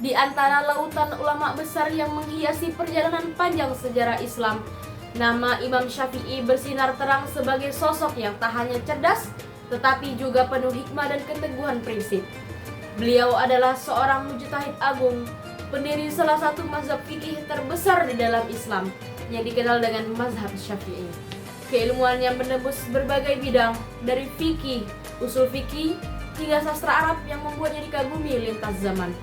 Di antara lautan ulama besar yang menghiasi perjalanan panjang sejarah Islam, nama Imam Syafi'i bersinar terang sebagai sosok yang tak hanya cerdas, tetapi juga penuh hikmah dan keteguhan prinsip. Beliau adalah seorang mujtahid agung, pendiri salah satu mazhab fikih terbesar di dalam Islam, yang dikenal dengan mazhab Syafi'i. Keilmuannya menembus berbagai bidang, dari fikih, usul fikih, hingga sastra Arab yang membuatnya dikagumi lintas zaman.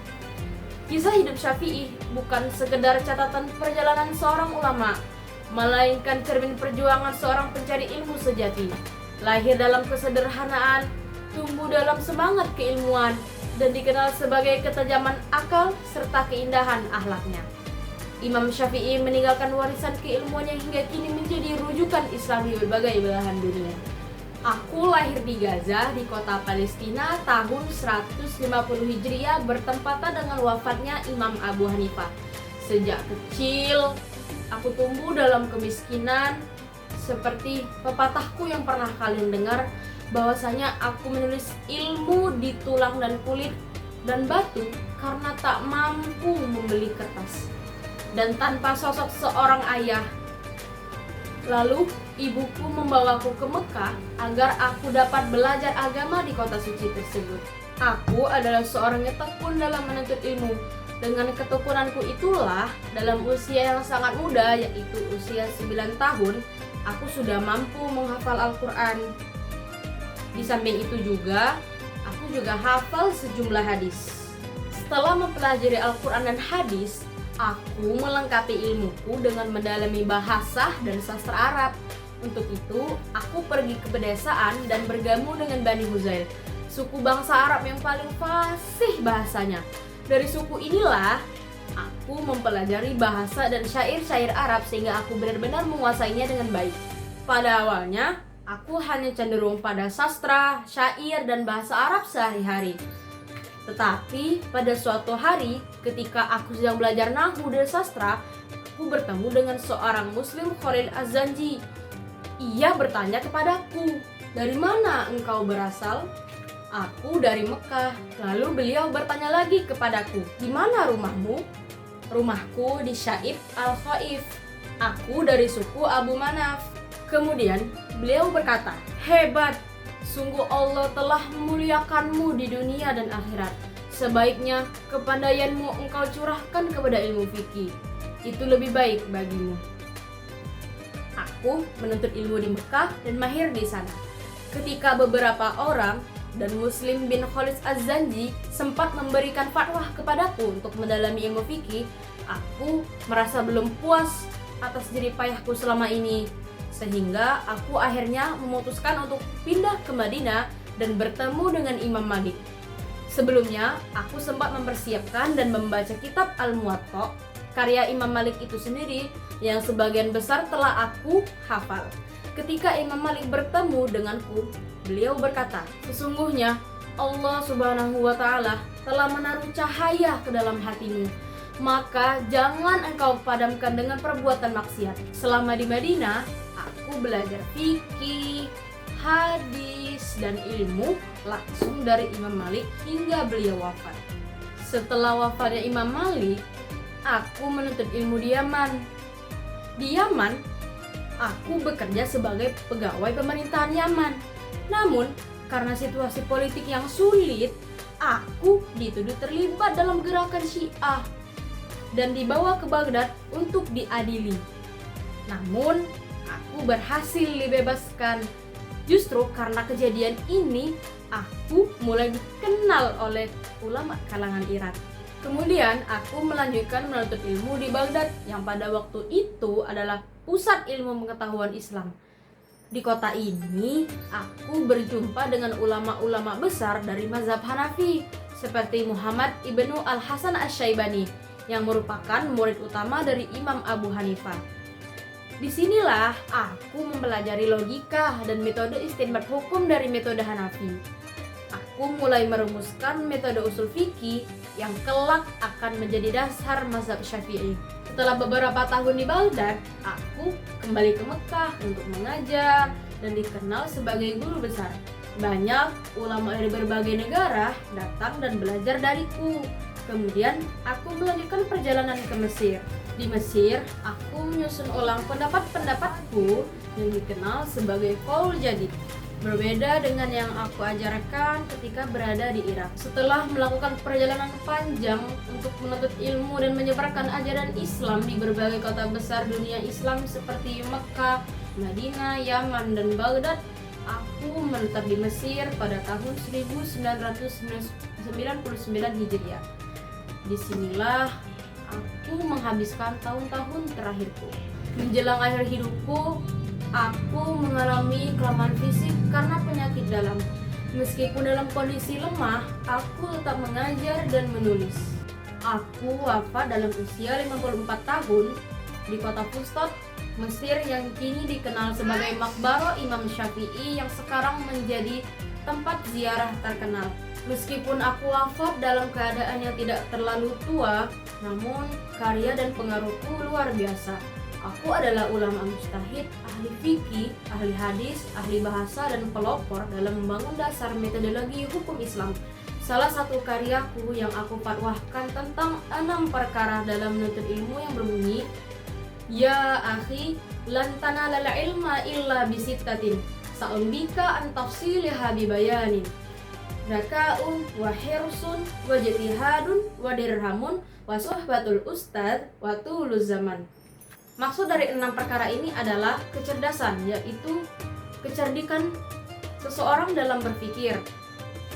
Kisah hidup Syafi'i bukan sekedar catatan perjalanan seorang ulama, melainkan cermin perjuangan seorang pencari ilmu sejati. Lahir dalam kesederhanaan, tumbuh dalam semangat keilmuan, dan dikenal sebagai ketajaman akal serta keindahan akhlaknya. Imam Syafi'i meninggalkan warisan keilmuannya hingga kini menjadi rujukan Islam di berbagai belahan dunia. Aku lahir di Gaza, di kota Palestina tahun 150 Hijriah bertempatan dengan wafatnya Imam Abu Hanifah. Sejak kecil, aku tumbuh dalam kemiskinan. Seperti pepatahku yang pernah kalian dengar, bahwasanya aku menulis ilmu di tulang dan kulit dan batu karena tak mampu membeli kertas. Dan tanpa sosok seorang ayah, lalu ibuku membawaku ke Mekah agar aku dapat belajar agama di kota suci tersebut. Aku adalah seorang yang tekun dalam menuntut ilmu. Dengan ketekunanku itulah, dalam usia yang sangat muda, yaitu usia 9 tahun, aku sudah mampu menghafal Al-Quran. Di samping itu juga, aku juga hafal sejumlah hadis. Setelah mempelajari Al-Quran dan hadis, aku melengkapi ilmuku dengan mendalami bahasa dan sastra Arab. Untuk itu, aku pergi ke pedesaan dan bergabung dengan Bani Huzail, suku bangsa Arab yang paling fasih bahasanya. Dari suku inilah, aku mempelajari bahasa dan syair-syair Arab sehingga aku benar-benar menguasainya dengan baik. Pada awalnya, aku hanya cenderung pada sastra, syair, dan bahasa Arab sehari-hari. Tetapi pada suatu hari, ketika aku sedang belajar nahwu dan sastra, aku bertemu dengan seorang muslim, Khalil Az-Zanji. Ia bertanya kepadaku, "Dari mana engkau berasal?" Aku dari Mekah. Lalu beliau bertanya lagi kepadaku, "Di mana rumahmu?" "Rumahku di Syaib Al-Khaif. Aku dari suku Abu Manaf." Kemudian beliau berkata, "Hebat! Sungguh Allah telah memuliakanmu di dunia dan akhirat. Sebaiknya kepandaianmu engkau curahkan kepada ilmu fikih. Itu lebih baik bagimu." Aku menuntut ilmu di Mekah dan mahir di sana. Ketika beberapa orang dan Muslim bin Khalid Az-Zanji sempat memberikan fatwa kepadaku untuk mendalami ilmu fikih, aku merasa belum puas atas jerih payahku selama ini. Sehingga aku akhirnya memutuskan untuk pindah ke Madinah dan bertemu dengan Imam Malik. Sebelumnya, aku sempat mempersiapkan dan membaca kitab Al-Muwatta, karya Imam Malik itu sendiri, yang sebagian besar telah aku hafal. Ketika Imam Malik bertemu denganku, beliau berkata, "Sesungguhnya Allah Subhanahu wa Ta'ala telah menaruh cahaya ke dalam hatimu. Maka jangan engkau padamkan dengan perbuatan maksiat." Selama di Madinah, aku belajar fikih, hadis, dan ilmu langsung dari Imam Malik hingga beliau wafat. Setelah wafatnya Imam Malik, aku menuntut ilmu di Yaman. Di Yaman, aku bekerja sebagai pegawai pemerintahan Yaman. Namun, karena situasi politik yang sulit, aku dituduh terlibat dalam gerakan Syiah dan dibawa ke Baghdad untuk diadili. Namun, aku berhasil dibebaskan. Justru karena kejadian ini, aku mulai dikenal oleh ulama kalangan Irak. Kemudian, aku melanjutkan menuntut ilmu di Baghdad, yang pada waktu itu adalah pusat ilmu pengetahuan Islam. Di kota ini, aku berjumpa dengan ulama-ulama besar dari mazhab Hanafi, seperti Muhammad ibnu Al-Hasan Asy-Syaibani, yang merupakan murid utama dari Imam Abu Hanifah. Disinilah aku mempelajari logika dan metode istinbat hukum dari metode Hanafi. Aku mulai merumuskan metode usul fikih yang kelak akan menjadi dasar mazhab Syafi'i. Setelah beberapa tahun di Baghdad, aku kembali ke Mekah untuk mengajar dan dikenal sebagai guru besar. Banyak ulama dari berbagai negara datang dan belajar dariku. Kemudian aku melanjutkan perjalanan ke Mesir. Di Mesir, aku menyusun ulang pendapat-pendapatku yang dikenal sebagai qaul jadid. Berbeda dengan yang aku ajarkan ketika berada di Irak. Setelah melakukan perjalanan panjang untuk menuntut ilmu dan menyebarkan ajaran Islam di berbagai kota besar dunia Islam seperti Mekah, Madinah, Yaman, dan Baghdad, aku menetap di Mesir pada tahun 1999 Hijriah. Disinilah aku menghabiskan tahun-tahun terakhirku. Menjelang akhir hidupku, aku mengalami kelemahan fisik karena penyakit dalam. Meskipun dalam kondisi lemah, aku tetap mengajar dan menulis. Aku wafat dalam usia 54 tahun di kota Fustat, Mesir yang kini dikenal sebagai Makbaro Imam Syafi'i yang sekarang menjadi tempat ziarah terkenal. Meskipun aku wafat dalam keadaan yang tidak terlalu tua, namun karya dan pengaruhku luar biasa. Aku adalah ulama mujtahid, ahli fikih, ahli hadis, ahli bahasa, dan pelopor dalam membangun dasar metodologi hukum Islam. Salah satu karyaku yang aku fatwahkan tentang 6 perkara dalam menuntut ilmu yang berbunyi, Ya akhi, lan tanalal ilma illa bisittatin, sa'umbika an tafsiliha bibayanin. Raka'un wa hirsun wa jitihadun wa dirhamun wa suhbatul ustadz wa tuluz zaman. Maksud dari 6 perkara ini adalah kecerdasan, yaitu kecerdikan seseorang dalam berpikir.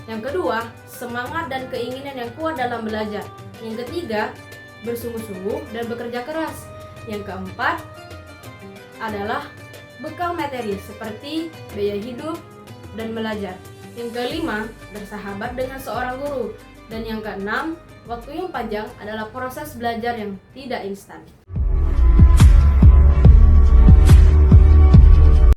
Yang kedua, semangat dan keinginan yang kuat dalam belajar. Yang ketiga, bersungguh-sungguh dan bekerja keras. Yang keempat adalah bekal materi seperti biaya hidup dan belajar. Yang kelima, bersahabat dengan seorang guru. Dan yang keenam, waktu yang panjang adalah proses belajar yang tidak instan.